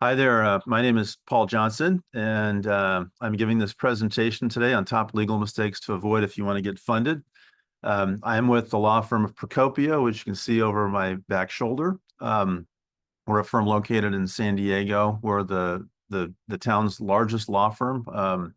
Hi there. My name is Paul Johnson, and I'm giving this presentation today on top legal mistakes to avoid if you want to get funded. I am with the law firm of Procopio, which you can see over my back shoulder. We're a firm located in San Diego. We're the town's largest law firm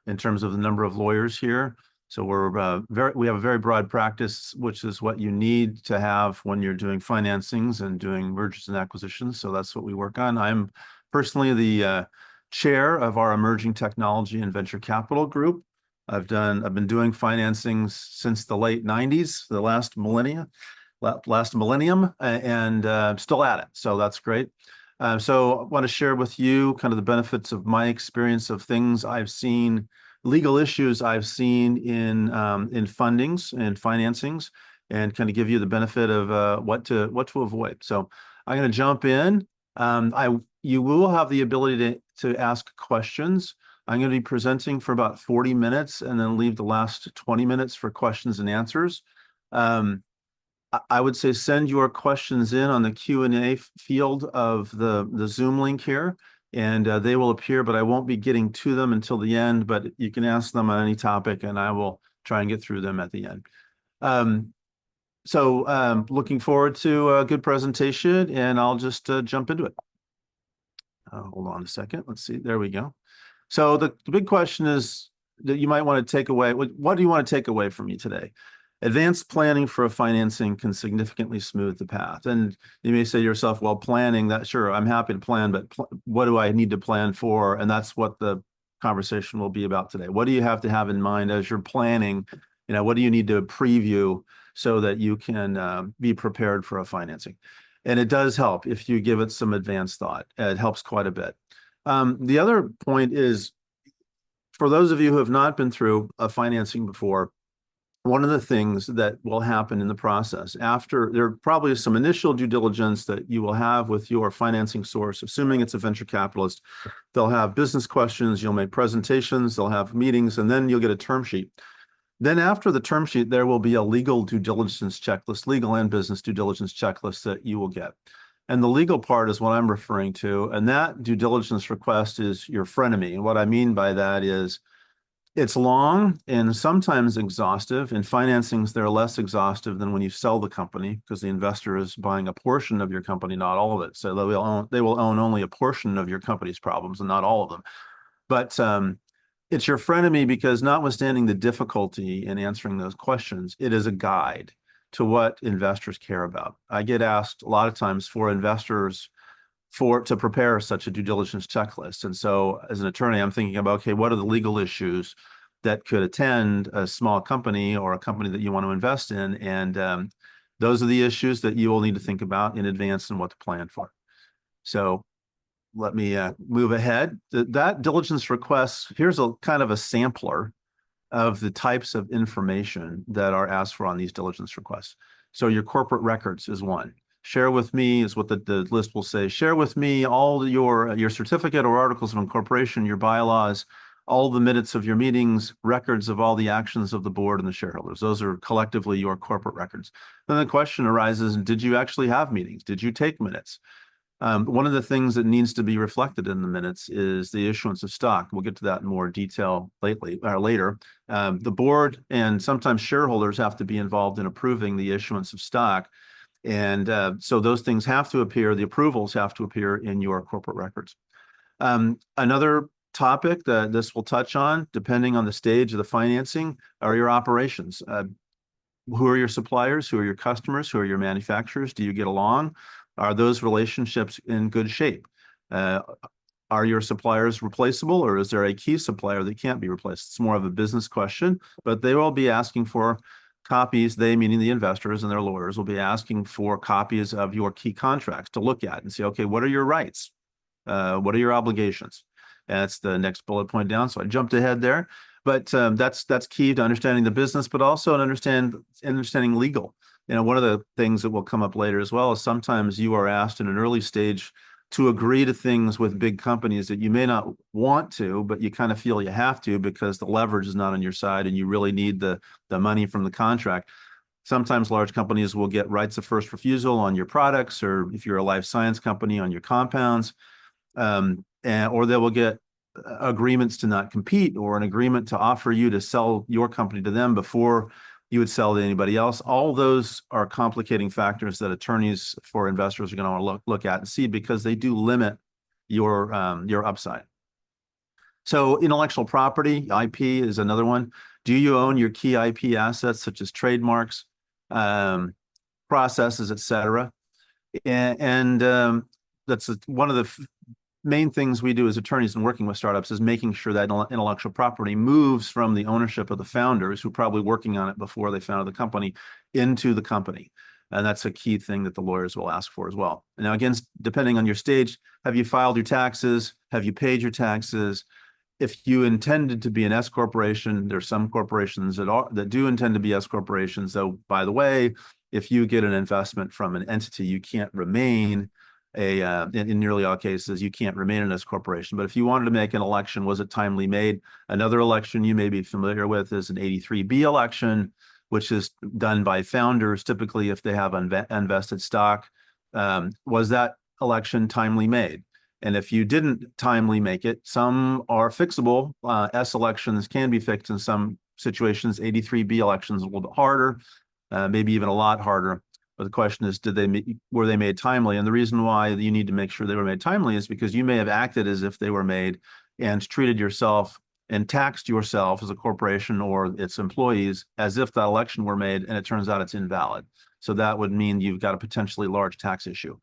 in terms of the number of lawyers here. So we have a very broad practice, which is what you need to have when you're doing financings and doing mergers and acquisitions. So that's what we work on. I'm personally the chair of our emerging technology and venture capital group. I've been doing financings since the late 90s, the last millennium, and still at it. So that's great. So I want to share with you kind of the benefits of my experience of things I've seen, legal issues I've seen in fundings and financings, and kind of give you the benefit of what to avoid. So I'm going to jump in. You will have the ability to ask questions. I'm going to be presenting for about 40 minutes and then leave the last 20 minutes for questions and answers. I would say send your questions in on the Q&A field of the Zoom link here, and they will appear, but I won't be getting to them until the end, but you can ask them on any topic, and I will try and get through them at the end. Looking forward to a good presentation, and I'll just jump into it. Hold on a second. Let's see. There we go. So the big question is that you might want to take away. What do you want to take away from me today? Advanced planning for a financing can significantly smooth the path. And you may say to yourself, well, planning, that sure, I'm happy to plan, but what do I need to plan for? And that's what the conversation will be about today. What do you have to have in mind as you're planning? What do you need to preview so that you can be prepared for a financing? And it does help if you give it some advanced thought. It helps quite a bit. The other point is, for those of you who have not been through a financing before, one of the things that will happen in the process after there probably is some initial due diligence that you will have with your financing source, assuming it's a venture capitalist. They'll have business questions, you'll make presentations, they'll have meetings, and then you'll get a term sheet. Then after the term sheet, there will be a legal due diligence checklist, legal and business due diligence checklist that you will get. And the legal part is what I'm referring to. And that due diligence request is your frenemy. And what I mean by that is it's long and sometimes exhaustive. In financings, they're less exhaustive than when you sell the company because the investor is buying a portion of your company, not all of it. So they will own only a portion of your company's problems and not all of them. But it's your frenemy because notwithstanding the difficulty in answering those questions, it is a guide to what investors care about. I get asked a lot of times for investors to prepare such a due diligence checklist. And so as an attorney, I'm thinking about, okay, what are the legal issues that could attend a small company or a company that you want to invest in? And those are the issues that you will need to think about in advance and what to plan for. So let me move ahead. That diligence request, here's a kind of a sampler of the types of information that are asked for on these diligence requests. So your corporate records is one. Share with me is what the list will say. Share with me all your certificate or articles of incorporation, your bylaws, all the minutes of your meetings, records of all the actions of the board and the shareholders. Those are collectively your corporate records. Then the question arises, did you actually have meetings? Did you take minutes? One of the things that needs to be reflected in the minutes is the issuance of stock. We'll get to that in more detail later. The board and sometimes shareholders have to be involved in approving the issuance of stock. And so those things have to appear, the approvals have to appear in your corporate records. Another topic that this will touch on, depending on the stage of the financing, are your operations. Who are your suppliers? Who are your customers? Who are your manufacturers? Do you get along? Are those relationships in good shape? Are your suppliers replaceable, or is there a key supplier that can't be replaced? It's more of a business question, but they will be asking for copies, they meaning the investors and their lawyers will be asking for copies of your key contracts to look at and say, okay, what are your rights? What are your obligations? That's the next bullet point down. So I jumped ahead there, but that's key to understanding the business, but also understanding legal. One of the things that will come up later as well is sometimes you are asked in an early stage to agree to things with big companies that you may not want to, but you kind of feel you have to because the leverage is not on your side and you really need the money from the contract. Sometimes large companies will get rights of first refusal on your products, or if you're a life science company, on your compounds. or they will get agreements to not compete, or an agreement to offer you to sell your company to them before you would sell to anybody else. All those are complicating factors that attorneys for investors are going to want to look at and see, because they do limit your upside. So intellectual property, IP, is another one. Do you own your key IP assets, such as trademarks, processes, et cetera? And that's one of the main things we do as attorneys and working with startups, is making sure that intellectual property moves from the ownership of the founders, who are probably working on it before they founded the company, into the company. And that's a key thing that the lawyers will ask for as well. And now, again, depending on your stage, have you filed your taxes? Have you paid your taxes? If you intended to be an S corporation, there's some corporations that do intend to be S corporations. Though, by the way, if you get an investment from an entity, you can't remain in nearly all cases, you can't remain an S corporation. But if you wanted to make an election, was it timely made? Another election you may be familiar with is an 83B election, which is done by founders, typically if they have invested stock. Was that election timely made? And if you didn't timely make it, some are fixable. S elections can be fixed in some situations. 83B elections a little bit harder, maybe even a lot harder. But the question is, were they made timely? And the reason why you need to make sure they were made timely is because you may have acted as if they were made, and treated yourself and taxed yourself as a corporation or its employees as if that election were made, and it turns out it's invalid. So that would mean you've got a potentially large tax issue.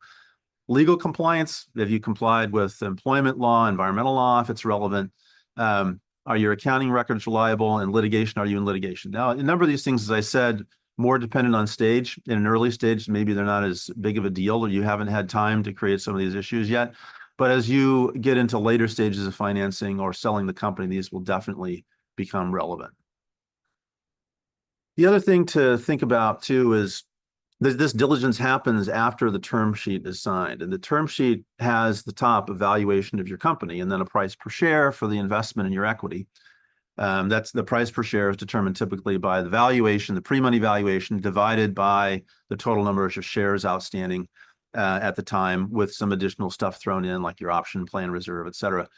Legal compliance, have you complied with employment law, environmental law, if it's relevant? Are your accounting records reliable? And litigation, are you in litigation? Now, a number of these things, as I said, more dependent on stage. In an early stage, maybe they're not as big of a deal, or you haven't had time to create some of these issues yet. But as you get into later stages of financing or selling the company, these will definitely become relevant. The other thing to think about too is this diligence happens after the term sheet is signed, and the term sheet has the top evaluation of your company and then a price per share for the investment in your equity. That's the price per share is determined typically by the valuation, the pre-money valuation, divided by the total number of shares outstanding at the time, with some additional stuff thrown in, like your option plan reserve, et cetera.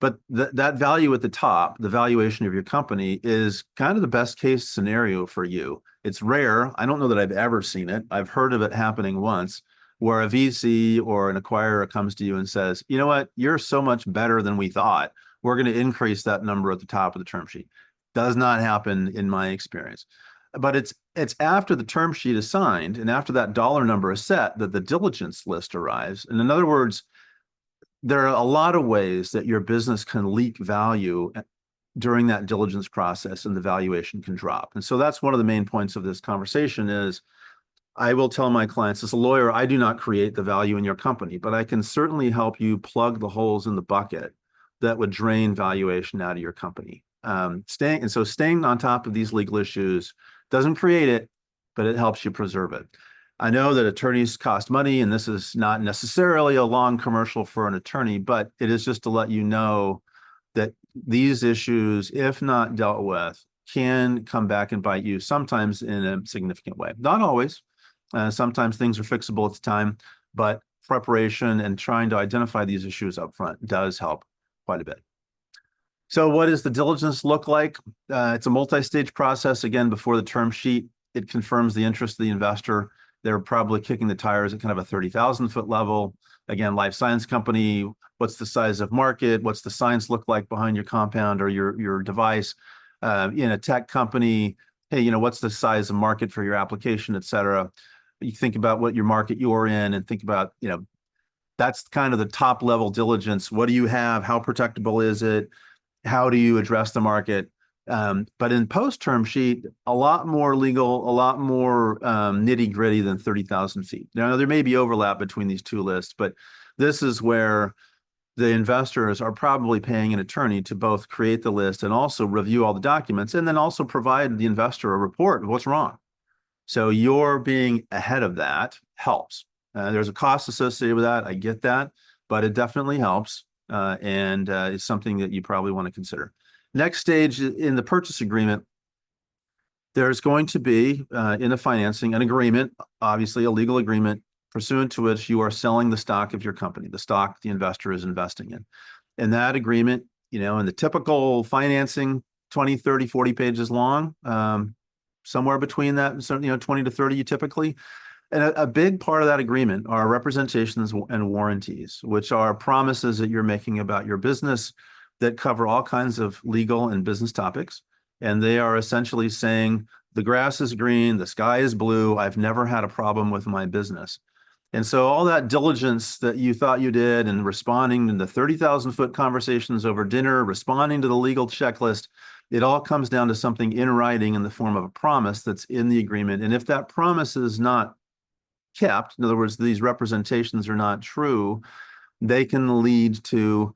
But that value at the top, the valuation of your company, is kind of the best case scenario for you. It's rare. I don't know that I've ever seen it. I've heard of it happening once, where a VC or an acquirer comes to you and says, you know what, you're so much better than we thought. We're going to increase that number at the top of the term sheet. Does not happen in my experience. But it's after the term sheet is signed and after that dollar number is set that the diligence list arrives. And in other words, there are a lot of ways that your business can leak value during that diligence process, and the valuation can drop. And so that's one of the main points of this conversation is, I will tell my clients, as a lawyer, I do not create the value in your company, but I can certainly help you plug the holes in the bucket that would drain valuation out of your company. Staying on top of these legal issues doesn't create it, but it helps you preserve it. I know that attorneys cost money, and this is not necessarily a long commercial for an attorney, but it is just to let you know that these issues, if not dealt with, can come back and bite you, sometimes in a significant way. Not always. Sometimes things are fixable at the time, but preparation and trying to identify these issues up front does help quite a bit. So what does the diligence look like? It's a multi-stage process. Again, before the term sheet, it confirms the interest of the investor. They're probably kicking the tires at kind of a 30,000-foot level. Again, life science company, what's the size of market? What's the science look like behind your compound or your device? In a tech company, hey, what's the size of market for your application, et cetera? You think about what your market you're in, and think about, that's kind of the top level diligence. What do you have? How protectable is it? How do you address the market? But in post-term sheet, a lot more legal, a lot more nitty-gritty than 30,000 feet. Now, there may be overlap between these two lists, but this is where the investors are probably paying an attorney to both create the list and also review all the documents, and then also provide the investor a report of what's wrong. So your being ahead of that helps. There's a cost associated with that. I get that, but it definitely helps, and it's something that you probably want to consider. Next stage in the purchase agreement, there's going to be, in the financing, an agreement, obviously a legal agreement pursuant to which you are selling the stock of your company, the stock the investor is investing in. And that agreement, in the typical financing, 20, 30, 40 pages long, somewhere between that, so, 20 to 30 typically. And a big part of that agreement are representations and warranties, which are promises that you're making about your business that cover all kinds of legal and business topics. And they are essentially saying, the grass is green, the sky is blue, I've never had a problem with my business. And so all that diligence that you thought you did and responding to the 30,000-foot conversations over dinner, responding to the legal checklist, it all comes down to something in writing in the form of a promise that's in the agreement. And if that promise is not kept, in other words, these representations are not true, they can lead to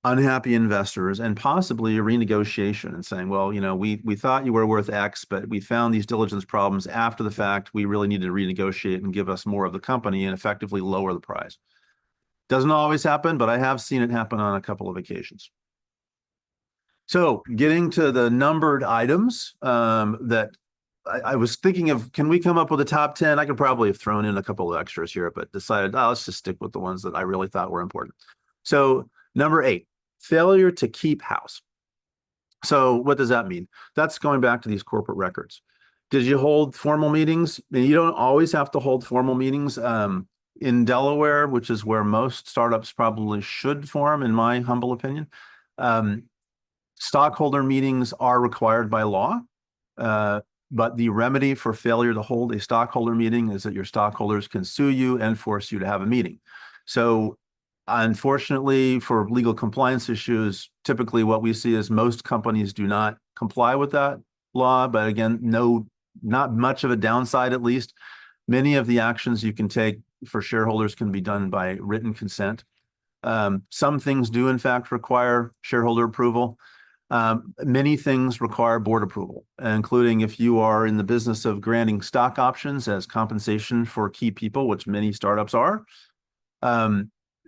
unhappy investors and possibly a renegotiation and saying, well, we thought you were worth X, but we found these diligence problems after the fact. We really need to renegotiate and give us more of the company and effectively lower the price. Doesn't always happen, but I have seen it happen on a couple of occasions. So getting to the numbered items that I was thinking of, can we come up with a top 10? I could probably have thrown in a couple of extras here, but decided, let's just stick with the ones that I really thought were important. So number 8, failure to keep house. So what does that mean? That's going back to these corporate records. Did you hold formal meetings? And you don't always have to hold formal meetings. In Delaware, which is where most startups probably should form, in my humble opinion, stockholder meetings are required by law. But the remedy for failure to hold a stockholder meeting is that your stockholders can sue you and force you to have a meeting. So unfortunately, for legal compliance issues, typically what we see is most companies do not comply with that law. But again, not much of a downside, at least. Many of the actions you can take for shareholders can be done by written consent. Some things do, in fact, require shareholder approval. Many things require board approval, including if you are in the business of granting stock options as compensation for key people, which many startups are.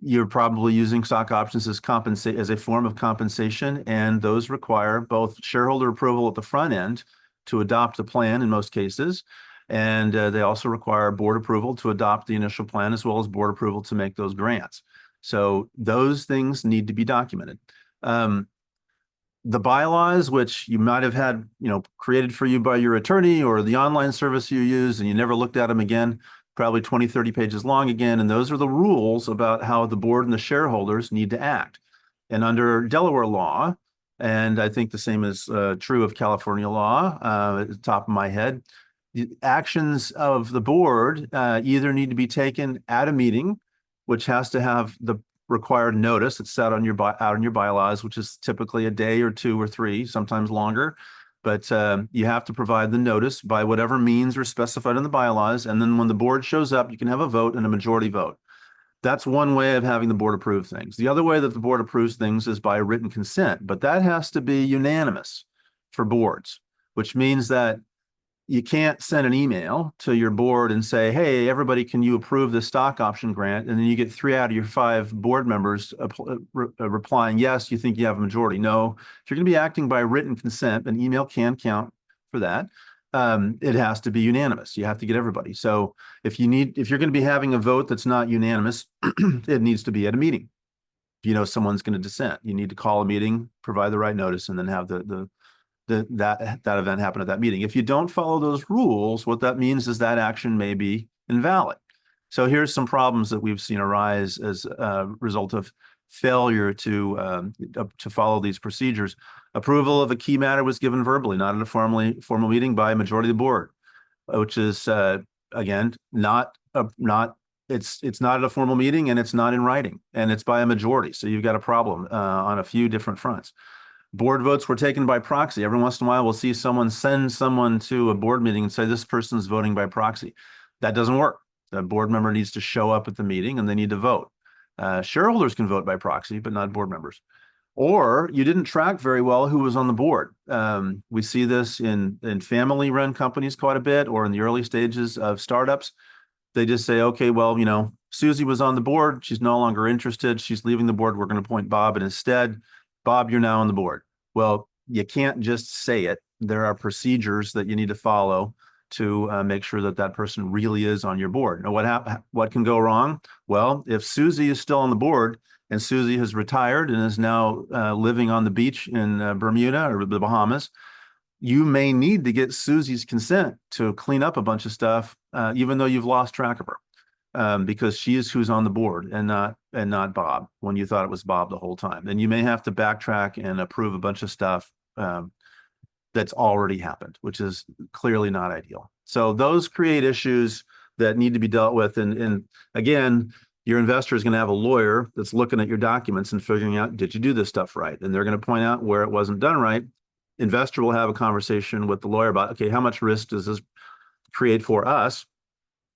You're probably using stock options as a form of compensation, and those require both shareholder approval at the front end to adopt the plan in most cases, and they also require board approval to adopt the initial plan, as well as board approval to make those grants. So those things need to be documented. The bylaws, which you might have had, created for you by your attorney or the online service you use, and you never looked at them again, probably 20, 30 pages long again. And those are the rules about how the board and the shareholders need to act. And under Delaware law, and I think the same is true of California law, at the top of my head, the actions of the board either need to be taken at a meeting, which has to have the required notice that's set on out in your bylaws, which is typically a day or 2 or 3, sometimes longer. But you have to provide the notice by whatever means are specified in the bylaws. And then when the board shows up, you can have a vote and a majority vote. That's one way of having the board approve things. The other way that the board approves things is by written consent, but that has to be unanimous for boards, which means that you can't send an email to your board and say, hey, everybody, can you approve this stock option grant? And then you get 3 out of your 5 board members replying, yes, you think you have a majority. No, if you're going to be acting by written consent, an email can count for that. It has to be unanimous. You have to get everybody. So if you're going to be having a vote that's not unanimous, it needs to be at a meeting. If someone's going to dissent, you need to call a meeting, provide the right notice, and then have that event happen at that meeting. If you don't follow those rules, what that means is that action may be invalid. So here's some problems that we've seen arise as a result of failure to follow these procedures. Approval of a key matter was given verbally, not at a formal meeting, by a majority of the board, which is again it's not at a formal meeting, and it's not in writing, and it's by a majority. So you've got a problem on a few different fronts. Board votes were taken by proxy. Every once in a while, we'll see someone send someone to a board meeting and say, this person's voting by proxy. That doesn't work. The board member needs to show up at the meeting, and they need to vote. Shareholders can vote by proxy, but not board members. Or you didn't track very well who was on the board. We see this in family-run companies quite a bit, or in the early stages of startups. They just say, okay, well, Susie was on the board. She's no longer interested. She's leaving the board. We're going to appoint Bob instead. Bob, you're now on the board. Well, you can't just say it. There are procedures that you need to follow to make sure that that person really is on your board. Now, what can go wrong? Well, if Susie is still on the board and Susie has retired and is now living on the beach in Bermuda or the Bahamas, you may need to get Susie's consent to clean up a bunch of stuff, even though you've lost track of her. Because she is who's on the board and not Bob when you thought it was Bob the whole time. And you may have to backtrack and approve a bunch of stuff that's already happened, which is clearly not ideal. So those create issues that need to be dealt with. And again, your investor is going to have a lawyer that's looking at your documents and figuring out, did you do this stuff right? And they're going to point out where it wasn't done right. Investor will have a conversation with the lawyer about, okay, how much risk does this create for us?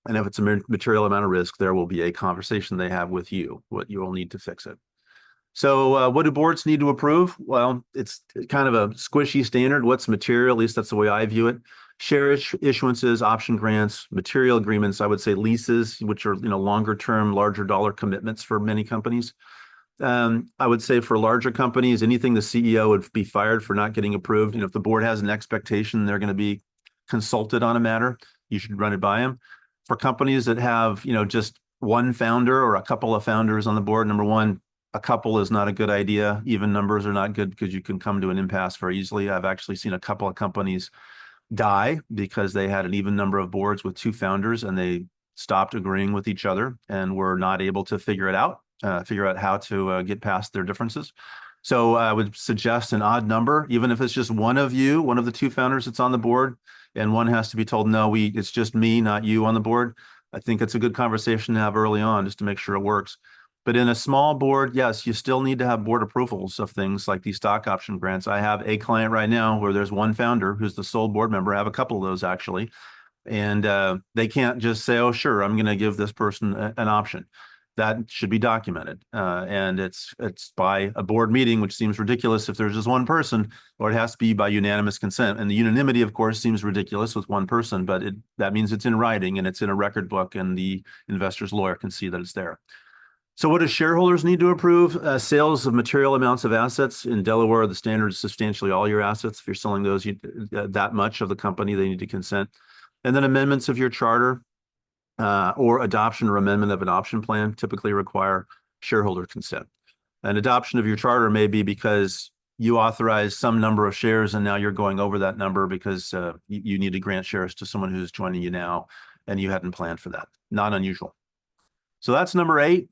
And if it's a material amount of risk, there will be a conversation they have with you, what you will need to fix it. So what do boards need to approve? Well, it's kind of a squishy standard. What's material? At least that's the way I view it. Share issuances, option grants, material agreements. I would say leases, which are longer term, larger dollar commitments for many companies. I would say for larger companies, anything the CEO would be fired for not getting approved. If the board has an expectation they're going to be consulted on a matter, you should run it by them. For companies that have, just one founder or a couple of founders on the board, number one, a couple is not a good idea. Even numbers are not good because you can come to an impasse very easily. I've actually seen a couple of companies die because they had an even number of boards with two founders and they stopped agreeing with each other and were not able to figure out how to get past their differences. So I would suggest an odd number, even if it's just one of the two founders that's on the board, and one has to be told, no, it's just me, not you on the board. I think it's a good conversation to have early on just to make sure it works. But in a small board, yes, you still need to have board approvals of things like these stock option grants. I have a client right now where there's one founder who's the sole board member. I have a couple of those actually. And they can't just say, oh, sure, I'm going to give this person an option. That should be documented. And it's by a board meeting, which seems ridiculous if there's just one person, or it has to be by unanimous consent. And the unanimity, of course, seems ridiculous with one person, but that means it's in writing and it's in a record book and the investor's lawyer can see that it's there. So what do shareholders need to approve? Sales of material amounts of assets. In Delaware, the standard is substantially all your assets. If you're selling those that much of the company, they need to consent. And then amendments of your charter or adoption or amendment of an option plan typically require shareholder consent. An adoption of your charter may be because you authorize some number of shares and now you're going over that number because you need to grant shares to someone who's joining you now and you hadn't planned for that. Not unusual. So that's number 8.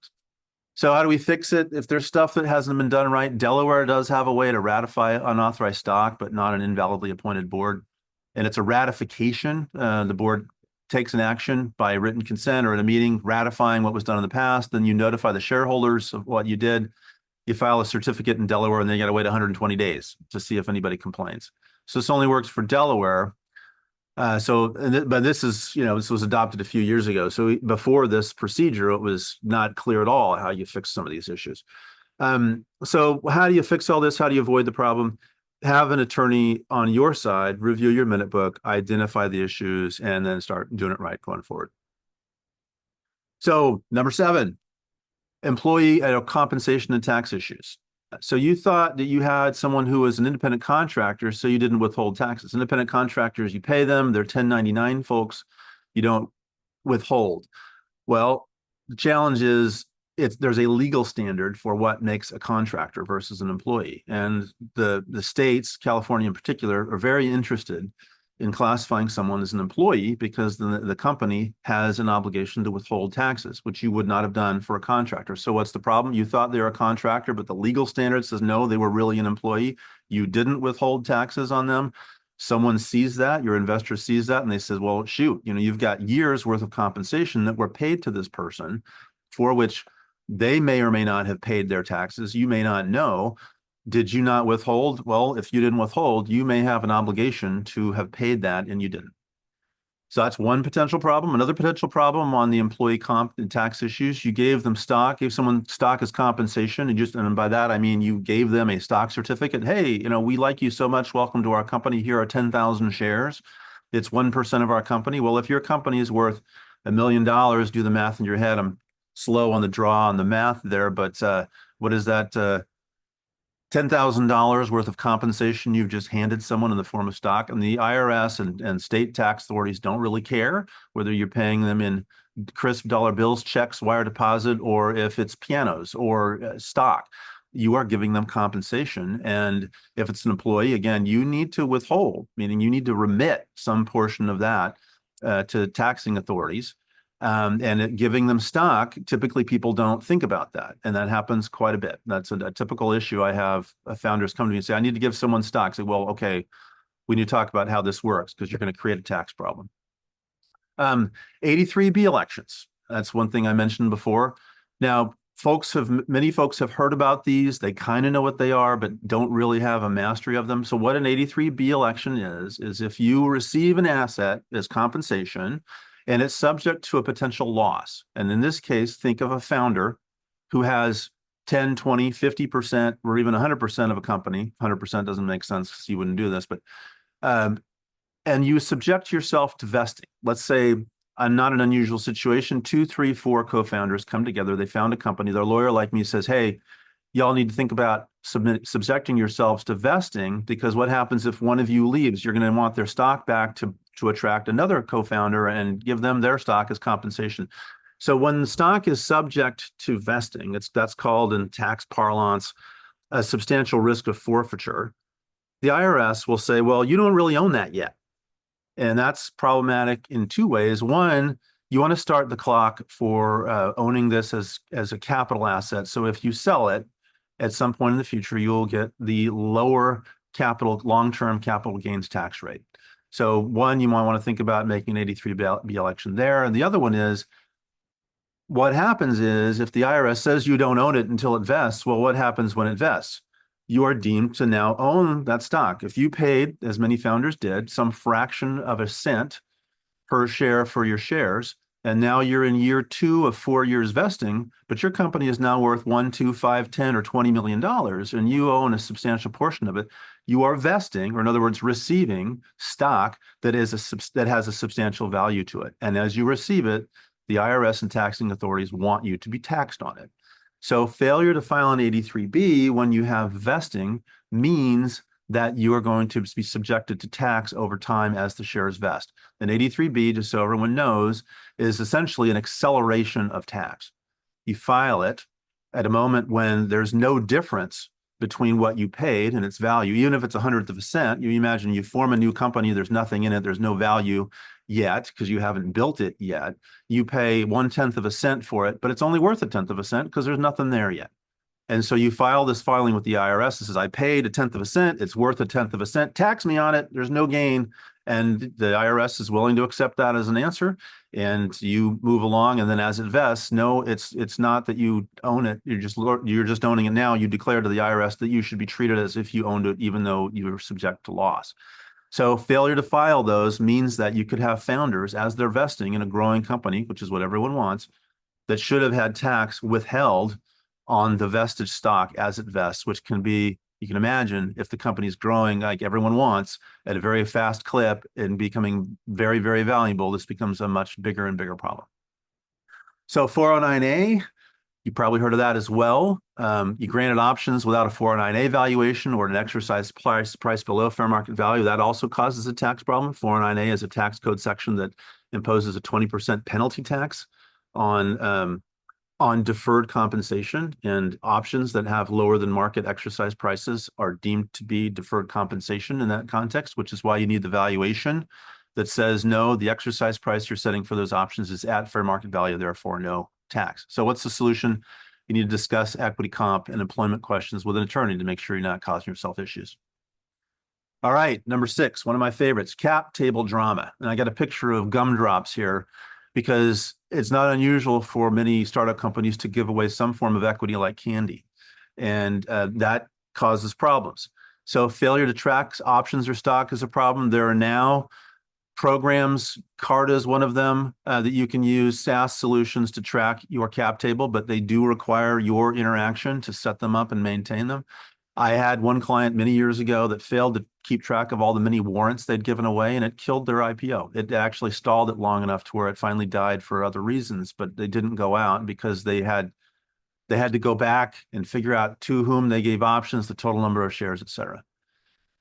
So how do we fix it? If there's stuff that hasn't been done right, Delaware does have a way to ratify unauthorized stock, but not an invalidly appointed board. And it's a ratification. The board takes an action by written consent or in a meeting ratifying what was done in the past. Then you notify the shareholders of what you did. You file a certificate in Delaware and then you got to wait 120 days to see if anybody complains. So this only works for Delaware. But this was adopted a few years ago. So before this procedure, it was not clear at all how you fix some of these issues. So how do you fix all this? How do you avoid the problem? Have an attorney on your side, review your minute book, identify the issues, and then start doing it right going forward. So number 7, employee compensation and tax issues. So you thought that you had someone who was an independent contractor, so you didn't withhold taxes. Independent contractors, you pay them, they're 1099 folks, you don't withhold. Well, the challenge is there's a legal standard for what makes a contractor versus an employee. And the states, California in particular, are very interested in classifying someone as an employee because the company has an obligation to withhold taxes, which you would not have done for a contractor. So what's the problem? You thought they were a contractor, but the legal standard says no, they were really an employee. You didn't withhold taxes on them. Someone sees that, your investor sees that, and they says, well, shoot, you've got years worth of compensation that were paid to this person for which they may or may not have paid their taxes. You may not know. Did you not withhold? Well, if you didn't withhold, you may have an obligation to have paid that and you didn't. So that's one potential problem. Another potential problem on the employee comp and tax issues, you gave them stock, gave someone stock as compensation. And by that, I mean, you gave them a stock certificate. Hey, we like you so much. Welcome to our company. Here are 10,000 shares. It's 1% of our company. Well, if your company is worth $1 million, do the math in your head. I'm slow on the draw on the math there, but what is that? $10,000 worth of compensation you've just handed someone in the form of stock, and the IRS and state tax authorities don't really care whether you're paying them in crisp dollar bills, checks, wire deposit, or if it's pianos or stock. You are giving them compensation. And if it's an employee, again, you need to withhold, meaning you need to remit some portion of that to taxing authorities. Giving them stock, typically people don't think about that. And that happens quite a bit. That's a typical issue. I have founders come to me and say, I need to give someone stock. I say, well, okay, we need to talk about how this works because you're going to create a tax problem. 83B elections. That's one thing I mentioned before. Now, many folks have heard about these. They kind of know what they are, but don't really have a mastery of them. So what an 83B election is if you receive an asset as compensation and it's subject to a potential loss. And in this case, think of a founder who has 10, 20, 50%, or even 100% of a company. 100% doesn't make sense because you wouldn't do this, but and you subject yourself to vesting. Let's say, I'm not an unusual situation. 2, 3, 4 co-founders come together. They found a company. Their lawyer, like me, says, hey, y'all need to think about subjecting yourselves to vesting, because what happens if one of you leaves? You're going to want their stock back to attract another co-founder and give them their stock as compensation. So when the stock is subject to vesting, that's called in tax parlance a substantial risk of forfeiture. The IRS will say, well, you don't really own that yet. And that's problematic in 2 ways. One, you want to start the clock for owning this as a capital asset. So if you sell it at some point in the future, you'll get the lower long-term capital gains tax rate. So one, you might want to think about making an 83B election there. And the other one is, what happens is if the IRS says you don't own it until it vests, well, what happens when it vests? You are deemed to now own that stock. If you paid, as many founders did, some fraction of a cent per share for your shares, and now you're in year 2 of 4 years vesting, but your company is now worth 1, 2, 5, 10, or $20 million, and you own a substantial portion of it, you are vesting, or in other words, receiving stock that has a substantial value to it. And as you receive it, the IRS and taxing authorities want you to be taxed on it. So failure to file an 83B when you have vesting means that you are going to be subjected to tax over time as the shares vest. An 83B, just so everyone knows, is essentially an acceleration of tax. You file it at a moment when there's no difference between what you paid and its value. Even if it's 1/100 of a cent, you imagine you form a new company, there's nothing in it, there's no value yet because you haven't built it yet. You pay 1/10 of a cent for it, but it's only worth 1/10 of a cent because there's nothing there yet. And so you file this filing with the IRS. It says, I paid 1/10 of a cent. It's worth 1/10 of a cent. Tax me on it. There's no gain. And the IRS is willing to accept that as an answer. And you move along. And then as it vests, no, it's not that you own it. You're just owning it now. You declare to the IRS that you should be treated as if you owned it, even though you were subject to loss. So failure to file those means that you could have founders, as they're vesting in a growing company, which is what everyone wants, that should have had tax withheld on the vested stock as it vests, which can be, you can imagine, if the company is growing like everyone wants at a very fast clip and becoming very, very valuable, this becomes a much bigger and bigger problem. So 409A, you probably heard of that as well. You granted options without a 409A valuation or an exercise price below fair market value. That also causes a tax problem. 409A is a tax code section that imposes a 20% penalty tax on deferred compensation, and options that have lower than market exercise prices are deemed to be deferred compensation in that context, which is why you need the valuation that says, no, the exercise price you're setting for those options is at fair market value, therefore no tax. So what's the solution? You need to discuss equity comp and employment questions with an attorney to make sure you're not causing yourself issues. All right, number 6, one of my favorites, cap table drama. And I got a picture of gumdrops here because it's not unusual for many startup companies to give away some form of equity like candy. And that causes problems. So failure to track options or stock is a problem. There are now programs, Carta is one of them, that you can use, SaaS solutions to track your cap table, but they do require your interaction to set them up and maintain them. I had one client many years ago that failed to keep track of all the many warrants they'd given away, and it killed their IPO. It actually stalled it long enough to where it finally died for other reasons, but they didn't go out because they had They had to go back and figure out to whom they gave options, the total number of shares, et cetera.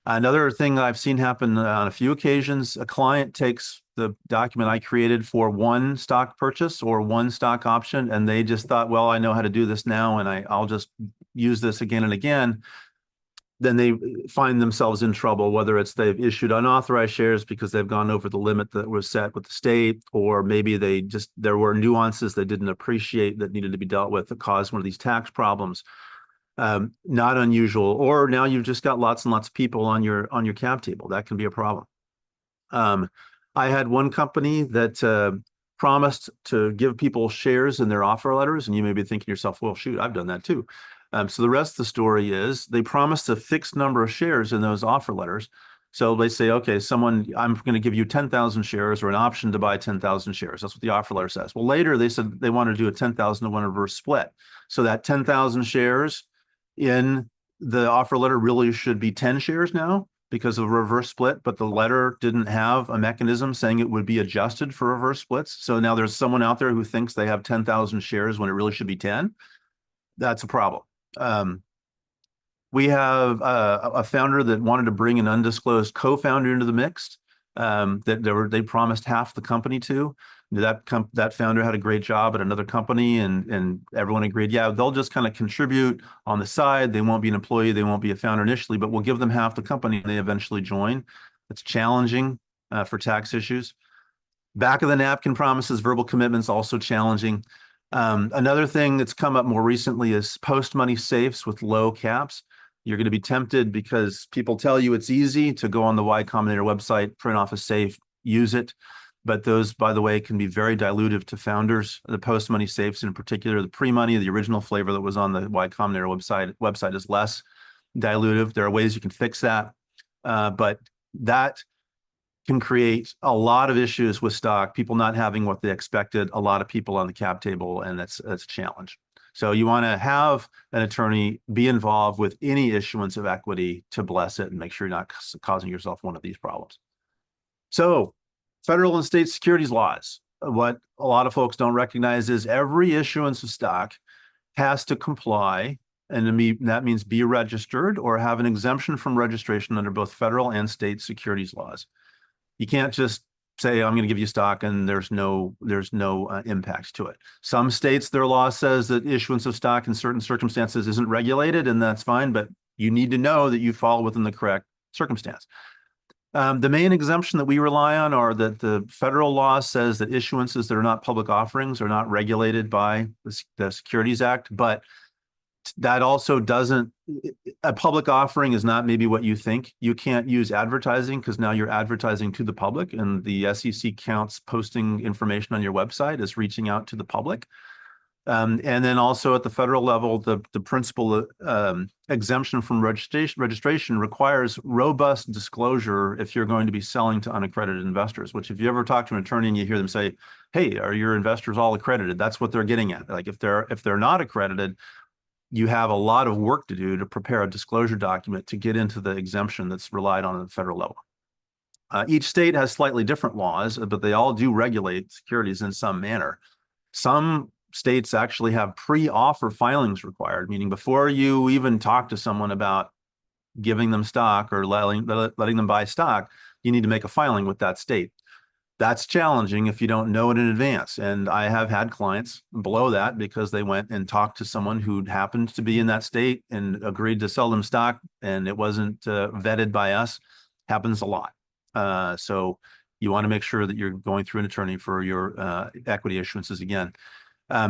Another thing I've seen happen on a few occasions, a client takes the document I created for one stock purchase or one stock option, and they just thought, well, I know how to do this now, and I'll just use this again and again. Then they find themselves in trouble, whether it's they've issued unauthorized shares because they've gone over the limit that was set with the state, or maybe there were nuances they didn't appreciate that needed to be dealt with that caused one of these tax problems. Not unusual. Or now you've just got lots and lots of people on your cap table. That can be a problem. I had one company that promised to give people shares in their offer letters, and you may be thinking to yourself, well, shoot, I've done that too. So the rest of the story is they promised a fixed number of shares in those offer letters. So they say, okay, I'm going to give you 10,000 shares or an option to buy 10,000 shares. That's what the offer letter says. Well, later they said they want to do a 10,000 to 1 reverse split. So that 10,000 shares in the offer letter really should be 10 shares now because of reverse split, but the letter didn't have a mechanism saying it would be adjusted for reverse splits. So now there's someone out there who thinks they have 10,000 shares when it really should be 10. That's a problem. We have a founder that wanted to bring an undisclosed co-founder into the mix that they promised half the company to. That founder had a great job at another company, and everyone agreed, yeah, they'll just kind of contribute on the side. They won't be an employee. They won't be a founder initially, but we'll give them half the company and they eventually join. It's challenging for tax issues. Back of the napkin promises, verbal commitments, also challenging. Another thing that's come up more recently is post-money safes with low caps. You're going to be tempted because people tell you it's easy to go on the Y Combinator website, print off a safe, use it. But those, by the way, can be very dilutive to founders. The post-money safes in particular, the pre-money, the original flavor that was on the Y Combinator website is less dilutive. There are ways you can fix that. But that can create a lot of issues with stock, people not having what they expected, a lot of people on the cap table, and that's a challenge. So you want to have an attorney be involved with any issuance of equity to bless it and make sure you're not causing yourself one of these problems. So federal and state securities laws, what a lot of folks don't recognize is every issuance of stock has to comply, and that means be registered or have an exemption from registration under both federal and state securities laws. You can't just say, I'm going to give you stock and there's no impact to it. Some states, their law says that issuance of stock in certain circumstances isn't regulated, and that's fine, but you need to know that you fall within the correct circumstance. The main exemption that we rely on are that the federal law says that issuances that are not public offerings are not regulated by the Securities Act, but that also doesn't, a public offering is not maybe what you think. You can't use advertising because now you're advertising to the public, and the SEC counts posting information on your website as reaching out to the public. And then also at the federal level, the principal exemption from registration requires robust disclosure if you're going to be selling to unaccredited investors, which if you ever talk to an attorney and you hear them say, hey, are your investors all accredited? That's what they're getting at. Like if they're not accredited, you have a lot of work to do to prepare a disclosure document to get into the exemption that's relied on at the federal level. Each state has slightly different laws, but they all do regulate securities in some manner. Some states actually have pre-offer filings required, meaning before you even talk to someone about giving them stock or letting them buy stock, you need to make a filing with that state. That's challenging if you don't know it in advance. And I have had clients blow that because they went and talked to someone who happened to be in that state and agreed to sell them stock, and it wasn't vetted by us. Happens a lot. So you want to make sure that you're going through an attorney for your equity issuances again.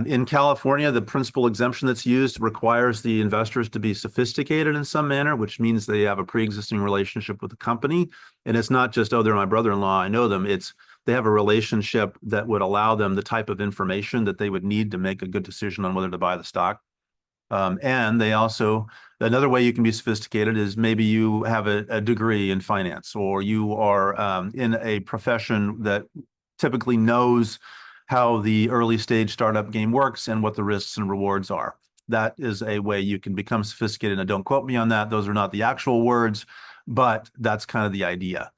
In California, the principal exemption that's used requires the investors to be sophisticated in some manner, which means they have a pre-existing relationship with the company. And it's not just, oh, they're my brother-in-law, I know them. It's they have a relationship that would allow them the type of information that they would need to make a good decision on whether to buy the stock. And they also, another way you can be sophisticated is maybe you have a degree in finance, or you are in a profession that typically knows how the early stage startup game works and what the risks and rewards are. That is a way you can become sophisticated. And don't quote me on that. Those are not the actual words, but that's kind of the idea.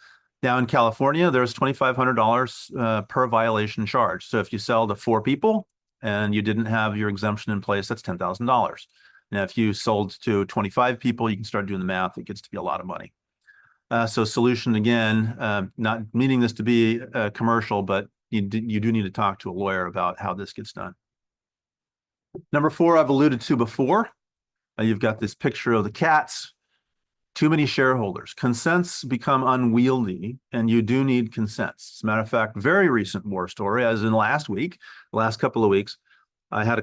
Now in California, there's $2,500 per violation charge. So if you sell to 4 people, and you didn't have your exemption in place, that's $10,000. Now, if you sold to 25 people, you can start doing the math. It gets to be a lot of money. So solution, again, not meaning this to be commercial, but you do need to talk to a lawyer about how this gets done. Number 4, I've alluded to before. You've got this picture of the cats. Too many shareholders. Consents become unwieldy, and you do need consents. As a matter of fact, very recent war story, as in last couple of weeks, I have a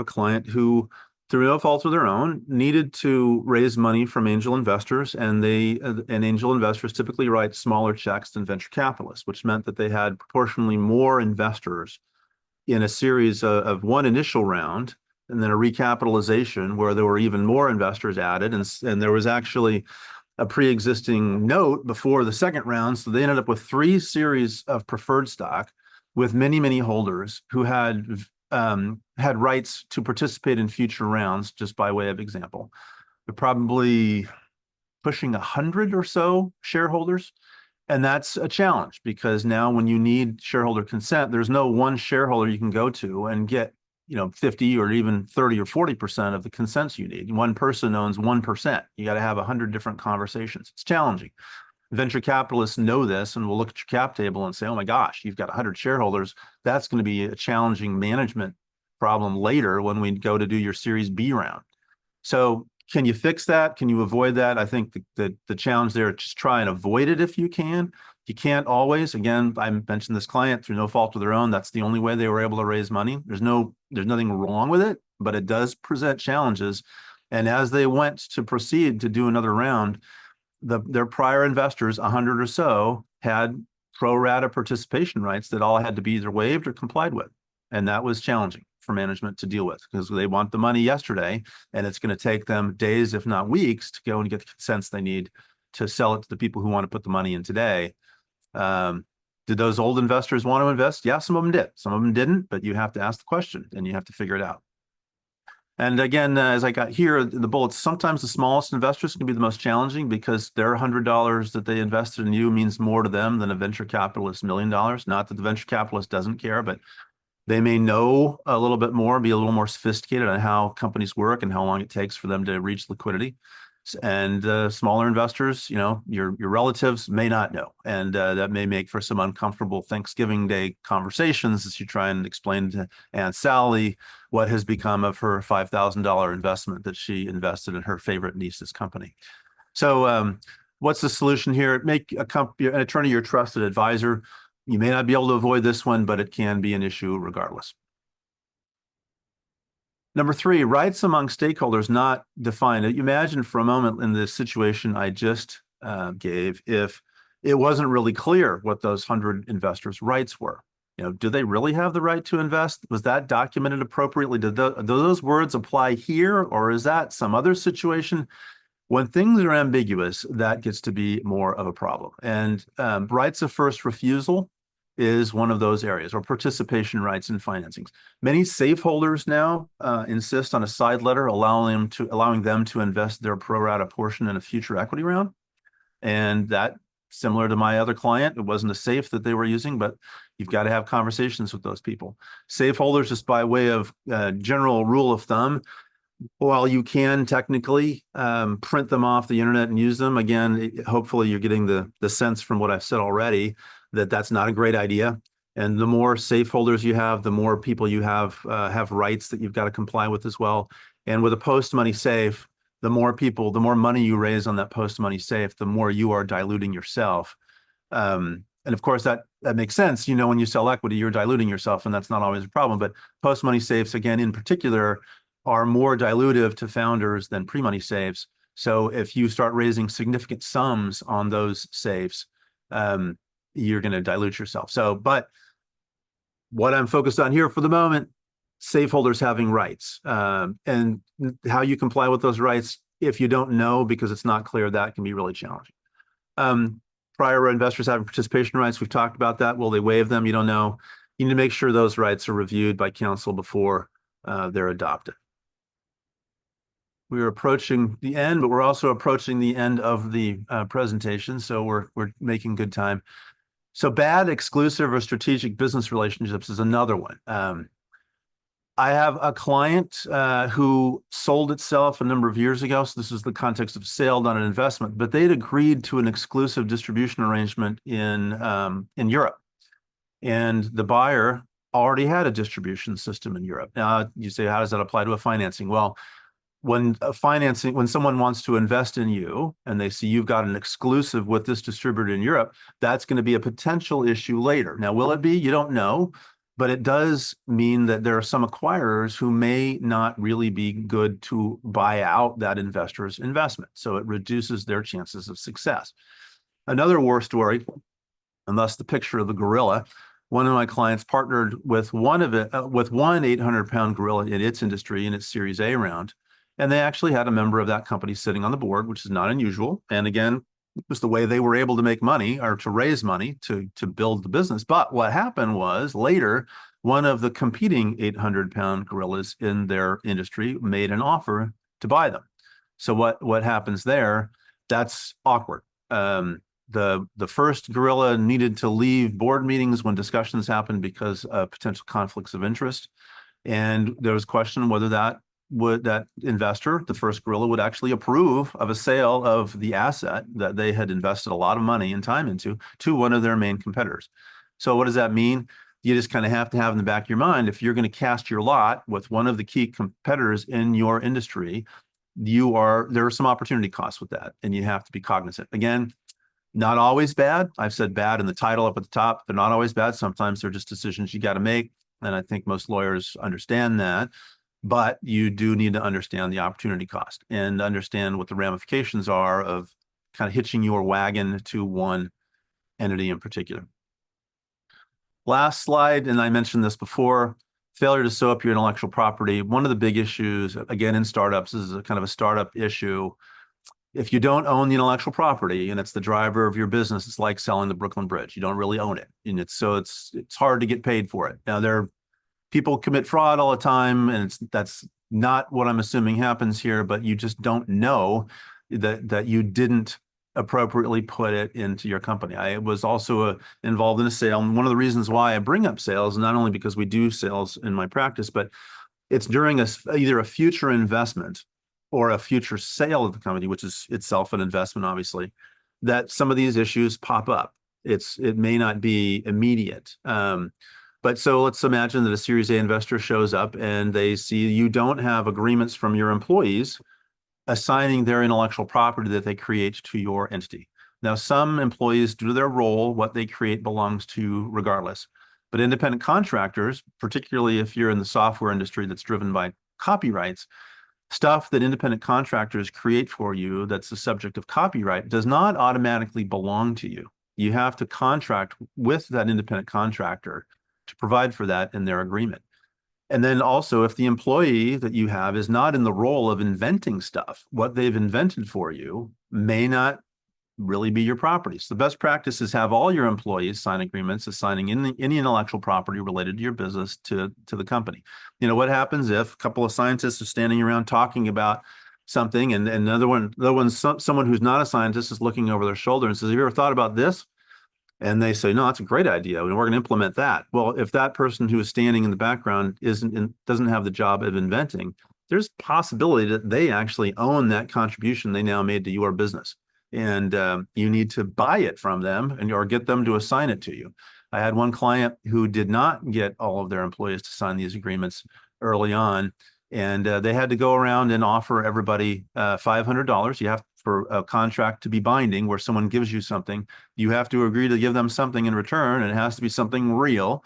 client who, through no fault of their own, needed to raise money from angel investors, and angel investors typically write smaller checks than venture capitalists, which meant that they had proportionally more investors in a series of one initial round, and then a recapitalization where there were even more investors added, and there was actually a pre-existing note before the second round. So they ended up with 3 series of preferred stock with many, many holders who had rights to participate in future rounds, just by way of example. They're probably pushing 100 or so shareholders. And that's a challenge, because now when you need shareholder consent, there's no one shareholder you can go to and get 50 or even 30 or 40% of the consents you need. One person owns 1%. You got to have 100 different conversations. It's challenging. Venture capitalists know this and will look at your cap table and say, oh my gosh, you've got 100 shareholders. That's going to be a challenging management problem later when we go to do your Series B round. So can you fix that? Can you avoid that? I think the challenge there is just try and avoid it if you can. You can't always. Again, I mentioned this client through no fault of their own. That's the only way they were able to raise money. There's nothing wrong with it, but it does present challenges. And as they went to proceed to do another round, their prior investors, 100 or so, had pro rata participation rights that all had to be either waived or complied with. And that was challenging for management to deal with, because they want the money yesterday, and it's going to take them days, if not weeks, to go and get the consents they need to sell it to the people who want to put the money in today. Did those old investors want to invest? Yeah, some of them did. Some of them didn't, but you have to ask the question and you have to figure it out. And again, as I got here in the bullets, sometimes the smallest investors can be the most challenging, because their $100 that they invested in you means more to them than a venture capitalist $1 million. Not that the venture capitalist doesn't care, but they may know a little bit more, be a little more sophisticated on how companies work and how long it takes for them to reach liquidity. And smaller investors, your relatives may not know, and that may make for some uncomfortable Thanksgiving Day conversations as you try and explain to Aunt Sally what has become of her $5,000 investment that she invested in her favorite niece's company. So what's the solution here? Make an attorney your trusted advisor. You may not be able to avoid this one, but it can be an issue regardless. Number 3, rights among stakeholders not defined. Imagine for a moment in this situation I just gave, if it wasn't really clear what those 100 investors' rights were. Do they really have the right to invest? Was that documented appropriately? Do those words apply here, or is that some other situation? When things are ambiguous, that gets to be more of a problem. And rights of first refusal is one of those areas, or participation rights in financings. Many safe holders now insist on a side letter allowing them to invest their pro rata portion in a future equity round. And that, similar to my other client, it wasn't a safe that they were using, but you've got to have conversations with those people. Safe holders, just by way of general rule of thumb, while you can technically print them off the internet and use them, again, hopefully you're getting the sense from what I've said already that that's not a great idea. And the more safe holders you have, the more people you have rights that you've got to comply with as well. And with a post-money safe, the more money you raise on that post-money safe, the more you are diluting yourself. And of course, that makes sense. When you sell equity, you're diluting yourself, and that's not always a problem. But post-money safes, again, in particular, are more dilutive to founders than pre-money safes. So if you start raising significant sums on those safes, you're going to dilute yourself. But what I'm focused on here for the moment, safe holders having rights, and how you comply with those rights, if you don't know because it's not clear, that can be really challenging. Prior investors having participation rights, we've talked about that. Will they waive them? You don't know. You need to make sure those rights are reviewed by counsel before they're adopted. We are approaching the end, but we're also approaching the end of the presentation, so we're making good time. So bad exclusive or strategic business relationships is another one. I have a client who sold itself a number of years ago. So this is the context of sale, not an investment. But they'd agreed to an exclusive distribution arrangement in Europe, and the buyer already had a distribution system in Europe. Now you say, how does that apply to a financing? Well, when someone wants to invest in you and they see you've got an exclusive with this distributor in Europe, that's going to be a potential issue later. Now, will it be? You don't know, but it does mean that there are some acquirers who may not really be good to buy out that investor's investment. So it reduces their chances of success. Another war story, and thus the picture of the gorilla. One of my clients partnered with one 800-pound gorilla in its industry in its Series A round. And they actually had a member of that company sitting on the board, which is not unusual. And again, it was the way they were able to make money or to raise money to build the business. But what happened was later, one of the competing 800-pound gorillas in their industry made an offer to buy them. So what happens there? That's awkward. The first gorilla needed to leave board meetings when discussions happened because of potential conflicts of interest. And there was a question whether that investor, the first gorilla, would actually approve of a sale of the asset that they had invested a lot of money and time into to one of their main competitors. So what does that mean? You just kind of have to have in the back of your mind, if you're going to cast your lot with one of the key competitors in your industry, there are some opportunity costs with that, and you have to be cognizant. Again, not always bad. I've said bad in the title up at the top. They're not always bad. Sometimes they're just decisions you got to make. And I think most lawyers understand that. But you do need to understand the opportunity cost and understand what the ramifications are of kind of hitching your wagon to one entity in particular. Last slide, and I mentioned this before, failure to sew up your intellectual property. One of the big issues, again, in startups, is a kind of a startup issue. If you don't own the intellectual property and it's the driver of your business, it's like selling the Brooklyn Bridge. You don't really own it, and it's hard to get paid for it. Now, people commit fraud all the time, and that's not what I'm assuming happens here, but you just don't know that you didn't appropriately put it into your company. I was also involved in a sale, and one of the reasons why I bring up sales, not only because we do sales in my practice, but it's during either a future investment or a future sale of the company, which is itself an investment, obviously, that some of these issues pop up. It may not be immediate. But so let's imagine that a Series A investor shows up and they see you don't have agreements from your employees assigning their intellectual property that they create to your entity. Now, some employees, due to their role, what they create belongs to regardless. But independent contractors, particularly if you're in the software industry that's driven by copyrights, stuff that independent contractors create for you that's the subject of copyright does not automatically belong to you. You have to contract with that independent contractor to provide for that in their agreement. And then also, if the employee that you have is not in the role of inventing stuff, what they've invented for you may not really be your property. So the best practice is have all your employees sign agreements assigning any intellectual property related to your business to the company. What happens if a couple of scientists are standing around talking about something, and someone who's not a scientist is looking over their shoulder and says, "Have you ever thought about this?" And they say, "No, that's a great idea, and we're going to implement that." Well, if that person who is standing in the background doesn't have the job of inventing, there's possibility that they actually own that contribution they now made to your business. And you need to buy it from them or get them to assign it to you. I had one client who did not get all of their employees to sign these agreements early on, and they had to go around and offer everybody $500. You have for a contract to be binding, where someone gives you something, you have to agree to give them something in return, and it has to be something real.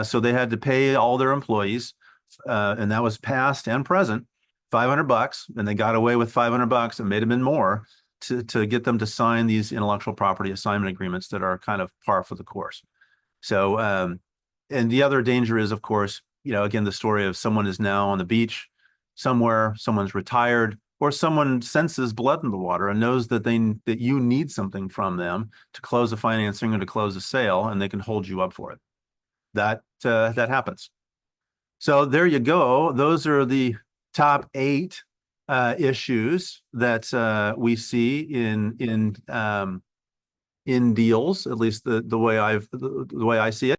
So they had to pay all their employees, and that was past and present, $500, and they got away with $500. It may have been more to get them to sign these intellectual property assignment agreements that are kind of par for the course. So, and the other danger is, of course, again, the story of someone is now on the beach somewhere, someone's retired, or someone senses blood in the water and knows that you need something from them to close a financing or to close a sale, and they can hold you up for it. That happens. So there you go. Those are the top 8 issues that we see in deals, at least the way I see it.